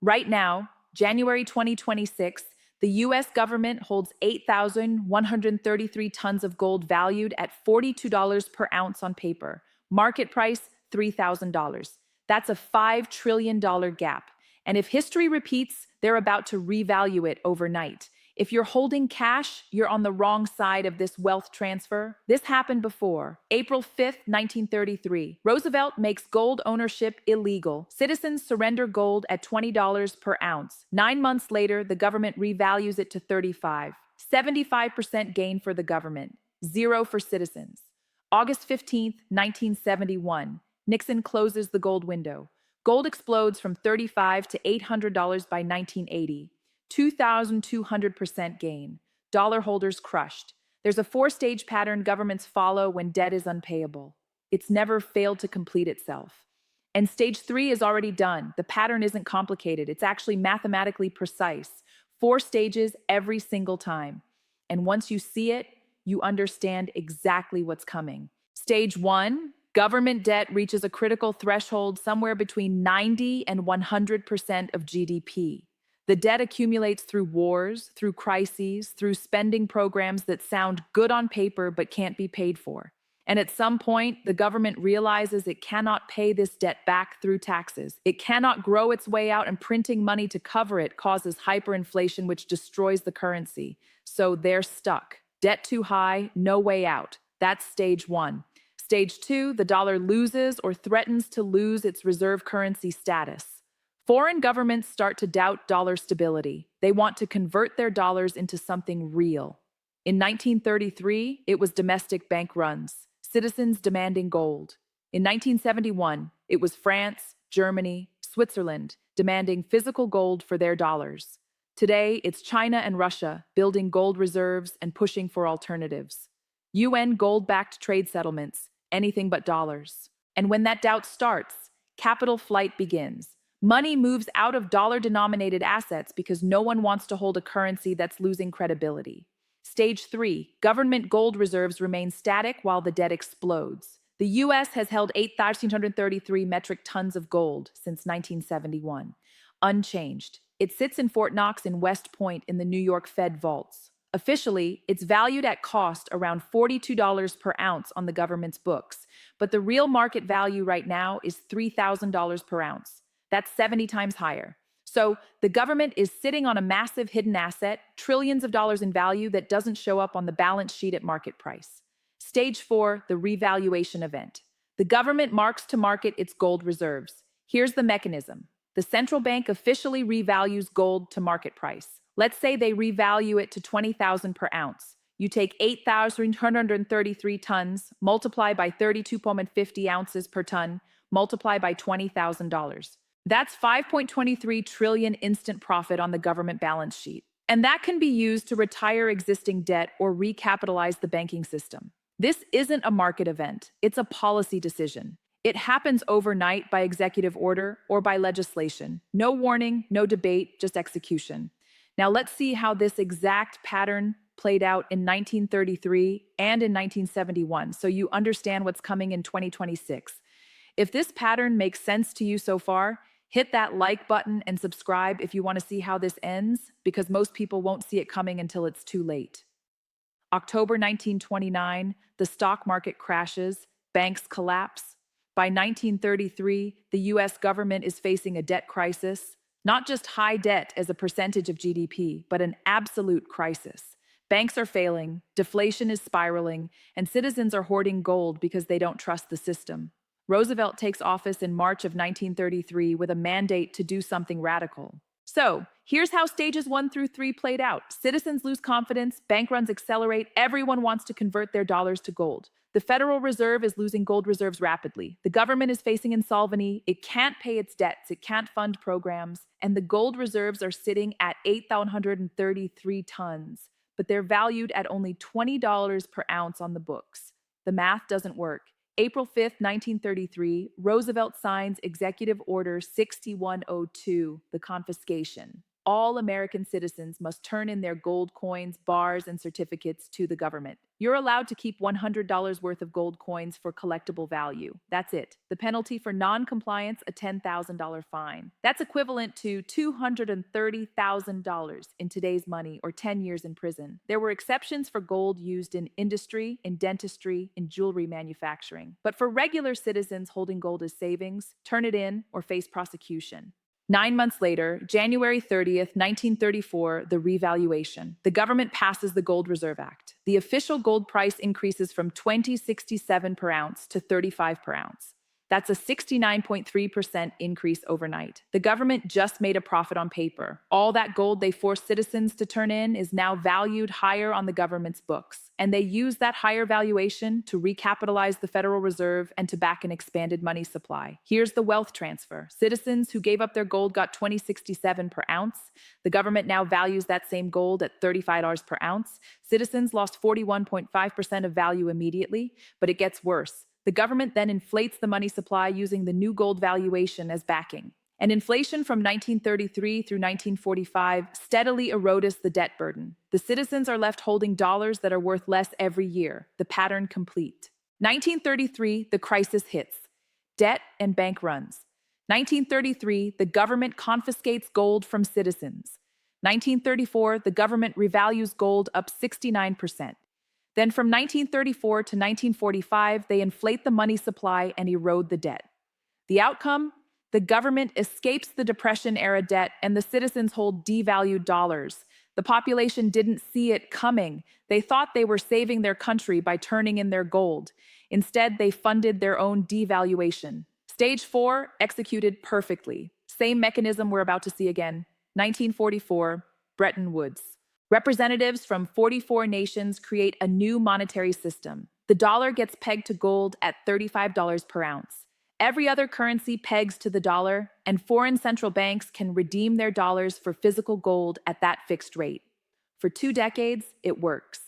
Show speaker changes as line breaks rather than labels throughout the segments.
Right now, January 2026, the US government holds 8,133 tons of gold valued at $42 per ounce on paper. Market price, $3,000. That's a $5 trillion gap. And if history repeats, they're about to revalue it overnight. If you're holding cash, you're on the wrong side of this wealth transfer. This happened before. April 5th, 1933. Roosevelt makes gold ownership illegal. Citizens surrender gold at $20 per ounce. 9 months later, the government revalues it to 35. 75% gain for the government, zero for citizens. August 15th, 1971. Nixon closes the gold window. Gold explodes from $35 to $800 by 1980. 2,200% gain. Dollar holders crushed. There's a four-stage pattern governments follow when debt is unpayable. It's never failed to complete itself. And stage 3 is already done. The pattern isn't complicated. It's actually mathematically precise. 4 stages every single time. And once you see it, you understand exactly what's coming. Stage 1, government debt reaches a critical threshold somewhere between 90 and 100% of GDP. The debt accumulates through wars, through crises, through spending programs that sound good on paper but can't be paid for. And at some point, the government realizes it cannot pay this debt back through taxes. It cannot grow its way out, and printing money to cover it causes hyperinflation, which destroys the currency. So they're stuck. Debt too high, no way out. That's stage 1. Stage 2, the dollar loses or threatens to lose its reserve currency status. Foreign governments start to doubt dollar stability. They want to convert their dollars into something real. In 1933, it was domestic bank runs, citizens demanding gold. In 1971, it was France, Germany, Switzerland demanding physical gold for their dollars. Today, it's China and Russia building gold reserves and pushing for alternatives. UN gold-backed trade settlements, anything but dollars. And when that doubt starts, capital flight begins. Money moves out of dollar-denominated assets because no one wants to hold a currency that's losing credibility. Stage 3, government gold reserves remain static while the debt explodes. The US has held 8,133 metric tons of gold since 1971, unchanged. It sits in Fort Knox in West Point in the New York Fed vaults. Officially, it's valued at cost around $42 per ounce on the government's books, but the real market value right now is $3,000 per ounce. That's 70 times higher. So the government is sitting on a massive hidden asset, trillions of dollars in value that doesn't show up on the balance sheet at market price. Stage 4, the revaluation event. The government marks to market its gold reserves. Here's the mechanism. The central bank officially revalues gold to market price. Let's say they revalue it to $20,000 per ounce. You take 8,133 tons, multiply by 32.50 ounces per ton, multiply by $20,000. That's 5.23 trillion instant profit on the government balance sheet. And that can be used to retire existing debt or recapitalize the banking system. This isn't a market event, it's a policy decision. It happens overnight by executive order or by legislation. No warning, no debate, just execution. Now let's see how this exact pattern played out in 1933 and in 1971, so you understand what's coming in 2026. If this pattern makes sense to you so far, hit that like button and subscribe if you want to see how this ends, because most people won't see it coming until it's too late. October 1929, the stock market crashes, banks collapse. By 1933, the US government is facing a debt crisis, not just high debt as a percentage of GDP, but an absolute crisis. Banks are failing, deflation is spiraling, and citizens are hoarding gold because they don't trust the system. Roosevelt takes office in March of 1933 with a mandate to do something radical. So, here's how stages 1 through 3 played out. Citizens lose confidence, bank runs accelerate, everyone wants to convert their dollars to gold. The Federal Reserve is losing gold reserves rapidly. The government is facing insolvency, it can't pay its debts, it can't fund programs, and the gold reserves are sitting at 8,133 tons, but they're valued at only $20 per ounce on the books. The math doesn't work. April 5th, 1933, Roosevelt signs Executive Order 6102, the Confiscation. all American citizens must turn in their gold coins, bars, and certificates to the government. You're allowed to keep $100 worth of gold coins for collectible value. That's it. The penalty for non-compliance, a $10,000 fine. That's equivalent to $230,000 in today's money, or 10 years in prison. There were exceptions for gold used in industry, in dentistry, in jewelry manufacturing. But for regular citizens holding gold as savings, turn it in or face prosecution. 9 months later, January 30th, 1934, the Revaluation. The government passes the Gold Reserve Act. The official gold price increases from $20.67 per ounce to $35 per ounce. That's a 69.3% increase overnight. The government just made a profit on paper. All that gold they forced citizens to turn in is now valued higher on the government's books. And they use that higher valuation to recapitalize the Federal Reserve and to back an expanded money supply. Here's the wealth transfer. Citizens who gave up their gold got $20.67 per ounce. The government now values that same gold at $35 per ounce. Citizens lost 41.5% of value immediately, but it gets worse. The government then inflates the money supply using the new gold valuation as backing. And inflation from 1933 through 1945 steadily erodes the debt burden. The citizens are left holding dollars that are worth less every year. The pattern complete. 1933, the crisis hits. Debt and bank runs. 1933, the government confiscates gold from citizens. 1934, the government revalues gold up 69%. Then from 1934 to 1945, they inflate the money supply and erode the debt. The outcome? The government escapes the Depression-era debt and the citizens hold devalued dollars. The population didn't see it coming. They thought they were saving their country by turning in their gold. Instead, they funded their own devaluation. Stage 4, executed perfectly. Same mechanism we're about to see again. 1944, Bretton Woods. Representatives from 44 nations create a new monetary system. The dollar gets pegged to gold at $35 per ounce. Every other currency pegs to the dollar, and foreign central banks can redeem their dollars for physical gold at that fixed rate. For 2 decades, it works.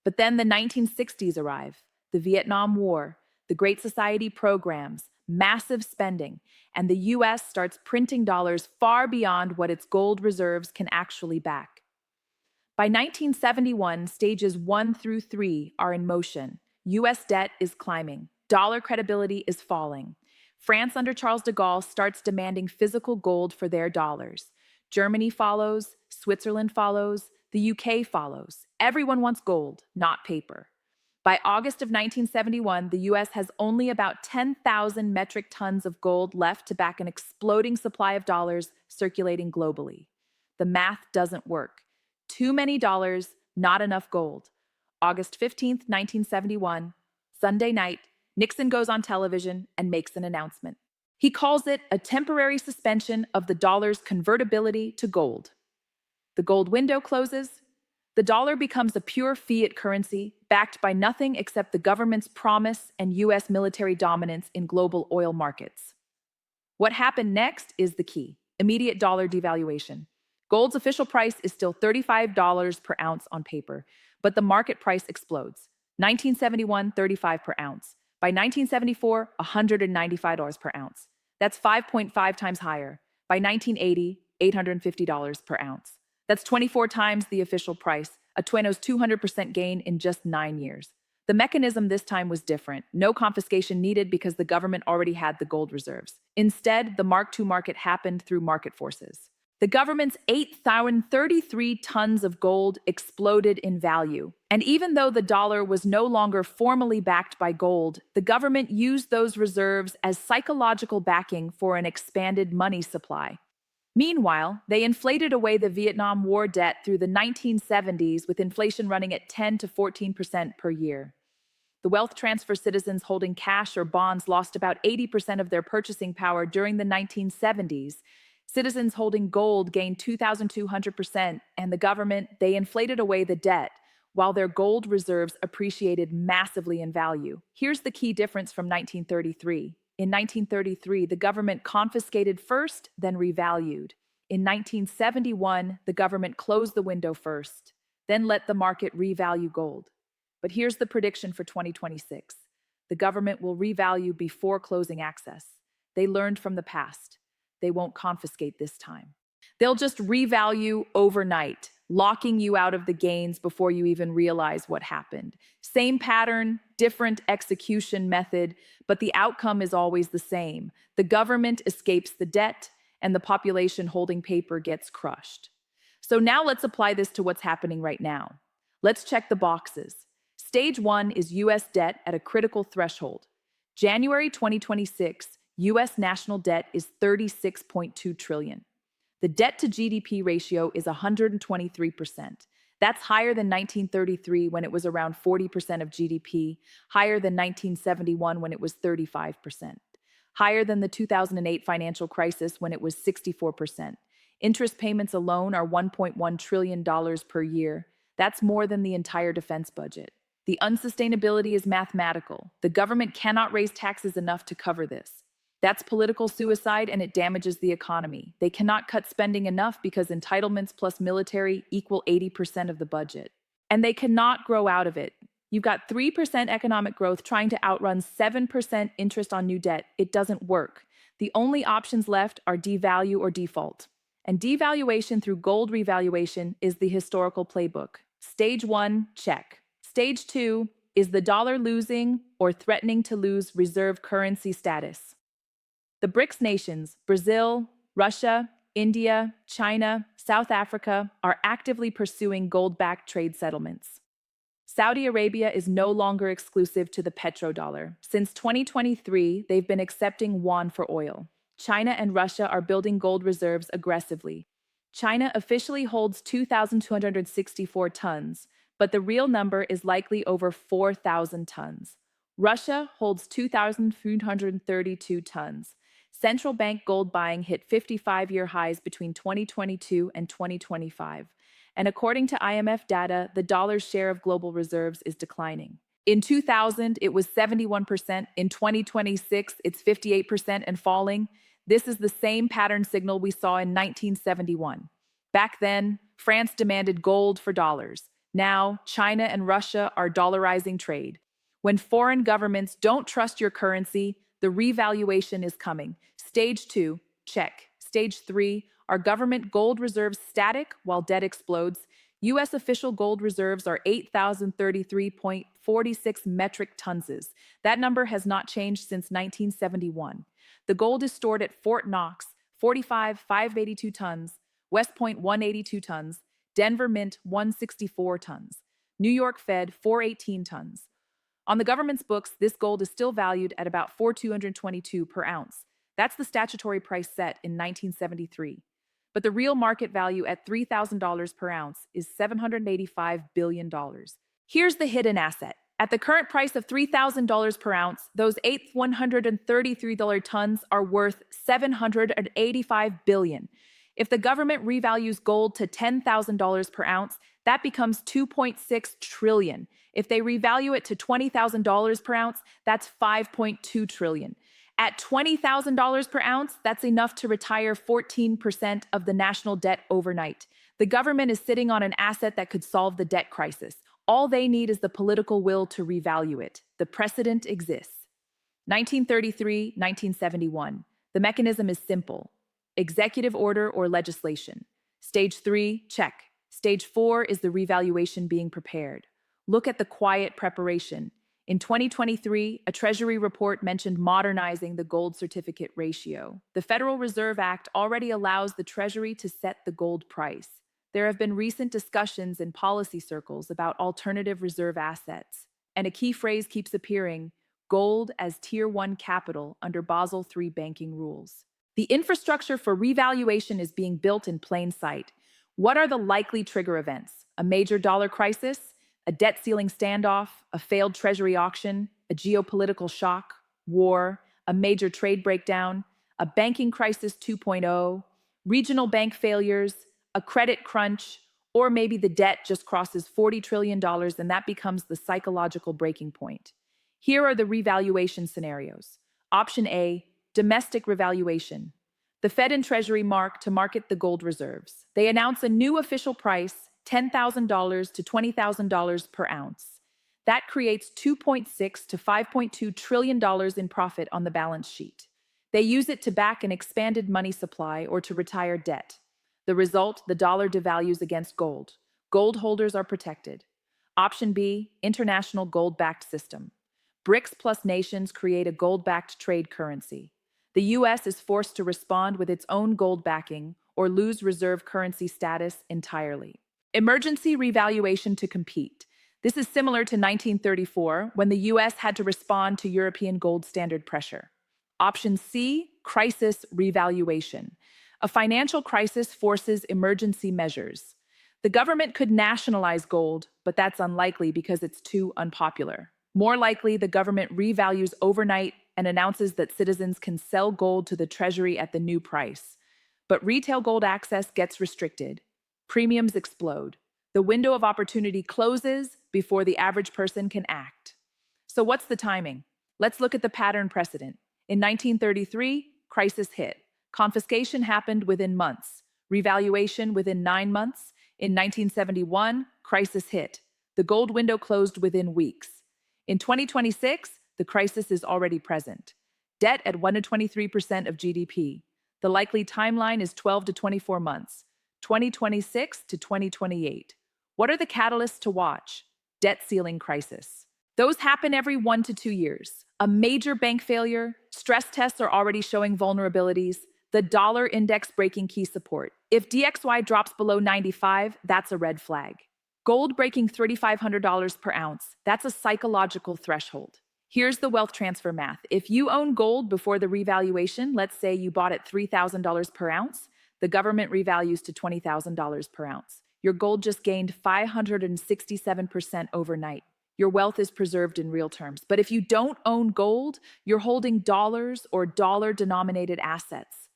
But then the 1960s arrive. The Vietnam War, the Great Society programs, massive spending, and the U.S. starts printing dollars far beyond what its gold reserves can actually back. By 1971, stages 1 through 3 are in motion. U.S. debt is climbing. Dollar credibility is falling. France under Charles de Gaulle starts demanding physical gold for their dollars. Germany follows, Switzerland follows, the UK follows. Everyone wants gold, not paper. By August of 1971, the U.S. has only about 10,000 metric tons of gold left to back an exploding supply of dollars circulating globally. The math doesn't work. Too many dollars, not enough gold. August 15th, 1971, Sunday night, Nixon goes on television and makes an announcement. He calls it a temporary suspension of the dollar's convertibility to gold. The gold window closes. The dollar becomes a pure fiat currency, backed by nothing except the government's promise and U.S. military dominance in global oil markets. What happened next is the key: immediate dollar devaluation. Gold's official price is still $35 per ounce on paper, but the market price explodes. 1971, $35 per ounce. By 1974, $195 per ounce. That's 5.5 times higher. By 1980, $850 per ounce. That's 24 times the official price, a 200% gain in just 9 years. The mechanism this time was different. No confiscation needed because the government already had the gold reserves. Instead, the Mark II market happened through market forces. The government's 8,033 tons of gold exploded in value. And even though the dollar was no longer formally backed by gold, the government used those reserves as psychological backing for an expanded money supply. Meanwhile, they inflated away the Vietnam War debt through the 1970s, with inflation running at 10 to 14% per year. The wealth transfer citizens holding cash or bonds lost about 80% of their purchasing power during the 1970s. Citizens holding gold gained 2,200%, and the government, they inflated away the debt, while their gold reserves appreciated massively in value. Here's the key difference from 1933. In 1933, the government confiscated first, then revalued. In 1971, the government closed the window first, then let the market revalue gold. But here's the prediction for 2026. The government will revalue before closing access. They learned from the past. They won't confiscate this time. They'll just revalue overnight, locking you out of the gains before you even realize what happened. Same pattern, different execution method, but the outcome is always the same. The government escapes the debt, and the population holding paper gets crushed. So now let's apply this to what's happening right now. Let's check the boxes. Stage 1 is US debt at a critical threshold. January 2026, US national debt is 36.2 trillion. The debt to GDP ratio is 123%. That's higher than 1933 when it was around 40% of GDP, higher than 1971 when it was 35%, higher than the 2008 financial crisis when it was 64%. Interest payments alone are $1.1 trillion per year. That's more than the entire defense budget. The unsustainability is mathematical. The government cannot raise taxes enough to cover this. That's political suicide, and it damages the economy. They cannot cut spending enough because entitlements plus military equal 80% of the budget. And they cannot grow out of it. You've got 3% economic growth trying to outrun 7% interest on new debt. It doesn't work. The only options left are devalue or default. And devaluation through gold revaluation is the historical playbook. Stage 1, check. Stage 2 is the dollar losing or threatening to lose reserve currency status. The BRICS nations, Brazil, Russia, India, China, South Africa, are actively pursuing gold-backed trade settlements. Saudi Arabia is no longer exclusive to the petrodollar. Since 2023, they've been accepting yuan for oil. China and Russia are building gold reserves aggressively. China officially holds 2,264 tons, but the real number is likely over 4,000 tons. Russia holds 2,332 tons. Central bank gold buying hit 55-year highs between 2022 and 2025. And according to IMF data, the dollar's share of global reserves is declining. In 2000, it was 71%. In 2026, it's 58% and falling. This is the same pattern signal we saw in 1971. Back then, France demanded gold for dollars. Now, China and Russia are dollarizing trade. When foreign governments don't trust your currency, the revaluation is coming. Stage 2, check. Stage 3, are government gold reserves static while debt explodes? U.S. official gold reserves are 8,033.46 metric tons. That number has not changed since 1971. The gold is stored at Fort Knox, 582 tons, West Point, 182 tons, Denver Mint, 164 tons, New York Fed, 418 tons. On the government's books, this gold is still valued at about $4,222 per ounce. That's the statutory price set in 1973. But the real market value at $3,000 per ounce is $785 billion. Here's the hidden asset. At the current price of $3,000 per ounce, those 133 tons are worth $785 billion. If the government revalues gold to $10,000 per ounce, that becomes $2.6 trillion. If they revalue it to $20,000 per ounce, that's $5.2 trillion. At $20,000 per ounce, that's enough to retire 14% of the national debt overnight. The government is sitting on an asset that could solve the debt crisis. All they need is the political will to revalue it. The precedent exists. 1933, 1971. The mechanism is simple. Executive order or legislation. Stage 3, check. Stage 4 is the revaluation being prepared. Look at the quiet preparation. In 2023, a Treasury report mentioned modernizing the gold certificate ratio. The Federal Reserve Act already allows the Treasury to set the gold price. There have been recent discussions in policy circles about alternative reserve assets, and a key phrase keeps appearing: gold as Tier 1 capital under Basel III banking rules. The infrastructure for revaluation is being built in plain sight. What are the likely trigger events? A major dollar crisis? A debt ceiling standoff? A failed Treasury auction? A geopolitical shock? War? A major trade breakdown? A banking crisis 2.0? Regional bank failures? A credit crunch? Or maybe the debt just crosses $40 trillion and that becomes the psychological breaking point. Here are the revaluation scenarios. Option A, domestic revaluation. The Fed and Treasury mark to market the gold reserves. They announce a new official price, $10,000 to $20,000 per ounce. That creates $2.6 to $5.2 trillion in profit on the balance sheet. They use it to back an expanded money supply or to retire debt. The result, the dollar devalues against gold. Gold holders are protected. Option B, international gold-backed system. BRICS plus nations create a gold-backed trade currency. The US is forced to respond with its own gold backing or lose reserve currency status entirely. Emergency revaluation to compete. This is similar to 1934, when the US had to respond to European gold standard pressure. Option C, crisis revaluation. A financial crisis forces emergency measures. The government could nationalize gold, but that's unlikely because it's too unpopular. More likely, the government revalues overnight and announces that citizens can sell gold to the treasury at the new price. But retail gold access gets restricted. Premiums explode. The window of opportunity closes before the average person can act. So what's the timing? Let's look at the pattern precedent. In 1933, crisis hit. Confiscation happened within months. Revaluation within 9 months. In 1971, crisis hit. The gold window closed within weeks. In 2026, the crisis is already present. Debt at 123% of GDP. The likely timeline is 12 to 24 months, 2026 to 2028. What are the catalysts to watch? Debt ceiling crisis. Those happen every 1 to 2 years. A major bank failure, stress tests are already showing vulnerabilities, the dollar index breaking key support. If DXY drops below 95, that's a red flag. Gold breaking $3,500 per ounce, that's a psychological threshold. Here's the wealth transfer math. If you own gold before the revaluation, let's say you bought at $3,000 per ounce, the government revalues to $20,000 per ounce. Your gold just gained 567% overnight. Your wealth is preserved in real terms. But if you don't own gold, you're holding dollars or dollar-denominated assets.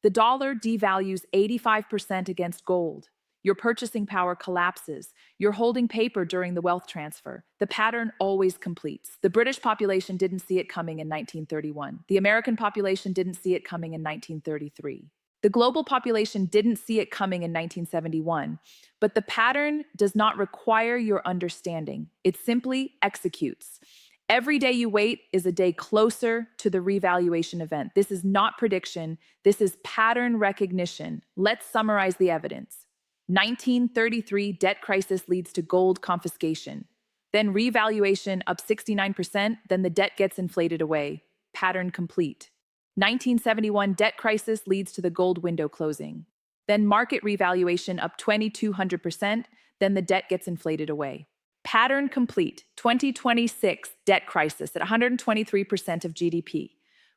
The dollar devalues 85% against gold. Your purchasing power collapses. You're holding paper during the wealth transfer. The pattern always completes. The British population didn't see it coming in 1931. The American population didn't see it coming in 1933. The global population didn't see it coming in 1971. But the pattern does not require your understanding. It simply executes. Every day you wait is a day closer to the revaluation event. This is not prediction. This is pattern recognition. Let's summarize the evidence. 1933 debt crisis leads to gold confiscation. Then revaluation up 69%, then the debt gets inflated away. Pattern complete. 1971 debt crisis leads to the gold window closing. Then market revaluation up 2,200%, then the debt gets inflated away. Pattern complete. 2026 debt crisis at 123% of GDP.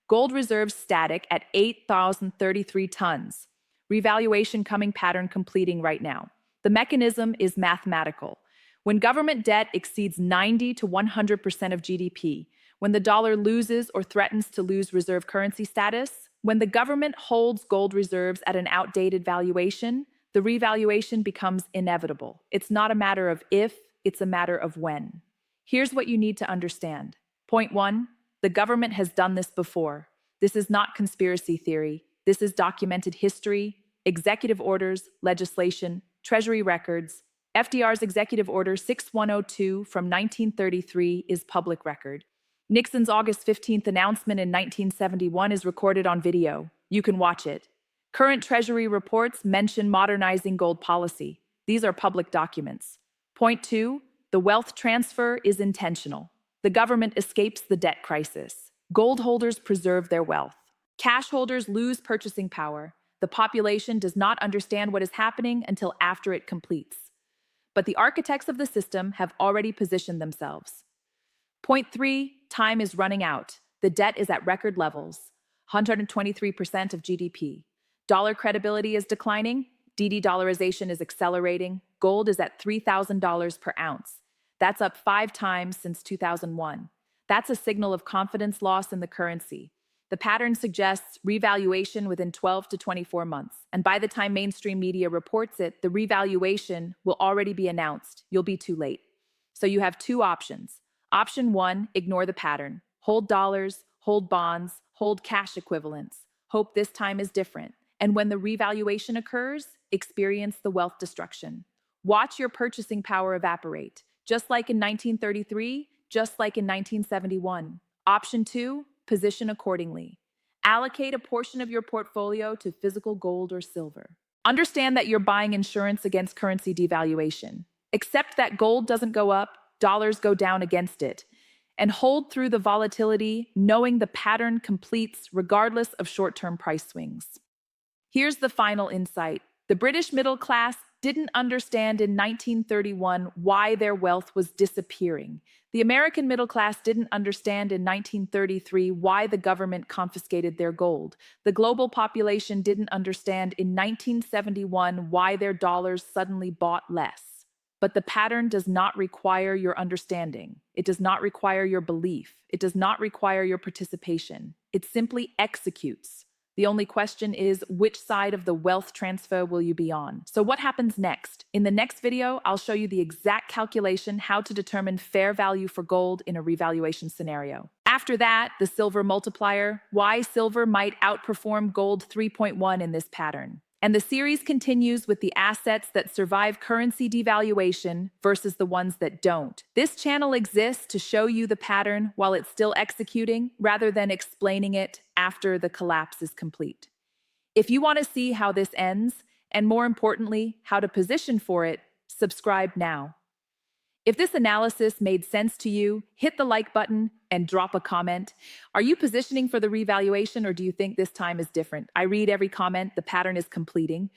Gold reserves static at 8,033 tons. Revaluation coming, pattern completing right now. The mechanism is mathematical. When government debt exceeds 90 to 100% of GDP, when the dollar loses or threatens to lose reserve currency status, when the government holds gold reserves at an outdated valuation, the revaluation becomes inevitable. It's not a matter of if, it's a matter of when. Here's what you need to understand. Point 1, the government has done this before. This is not conspiracy theory. This is documented history, executive orders, legislation, treasury records. FDR's Executive Order 6102 from 1933 is public record. Nixon's August 15th announcement in 1971 is recorded on video. You can watch it. Current Treasury reports mention modernizing gold policy. These are public documents. Point 2, the wealth transfer is intentional. The government escapes the debt crisis. Gold holders preserve their wealth. Cash holders lose purchasing power. The population does not understand what is happening until after it completes. But the architects of the system have already positioned themselves. Point 3, time is running out. The debt is at record levels, 123% of GDP. Dollar credibility is declining. De-dollarization is accelerating. Gold is at $3,000 per ounce. That's up 5 times since 2001. That's a signal of confidence loss in the currency. The pattern suggests revaluation within 12 to 24 months. And by the time mainstream media reports it, the revaluation will already be announced. You'll be too late. So you have 2 options. Option 1, ignore the pattern. Hold dollars, hold bonds, hold cash equivalents. Hope this time is different. And when the revaluation occurs, experience the wealth destruction. Watch your purchasing power evaporate, just like in 1933, just like in 1971. Option 2, position accordingly. Allocate a portion of your portfolio to physical gold or silver. Understand that you're buying insurance against currency devaluation. Accept that gold doesn't go up, dollars go down against it. And hold through the volatility, knowing the pattern completes regardless of short-term price swings. Here's the final insight. The British middle class didn't understand in 1931 why their wealth was disappearing. The American middle class didn't understand in 1933 why the government confiscated their gold. The global population didn't understand in 1971 why their dollars suddenly bought less. But the pattern does not require your understanding. It does not require your belief. It does not require your participation. It simply executes. The only question is, which side of the wealth transfer will you be on? So what happens next? In the next video, I'll show you the exact calculation, how to determine fair value for gold in a revaluation scenario. After that, the silver multiplier, why silver might outperform gold 3.1 in this pattern. And the series continues with the assets that survive currency devaluation versus the ones that don't. This channel exists to show you the pattern while it's still executing, rather than explaining it after the collapse is complete. If you want to see how this ends, and more importantly, how to position for it, subscribe now. If this analysis made sense to you, hit the like button and drop a comment. Are you positioning for the revaluation, or do you think this time is different? I read every comment, the pattern is completing.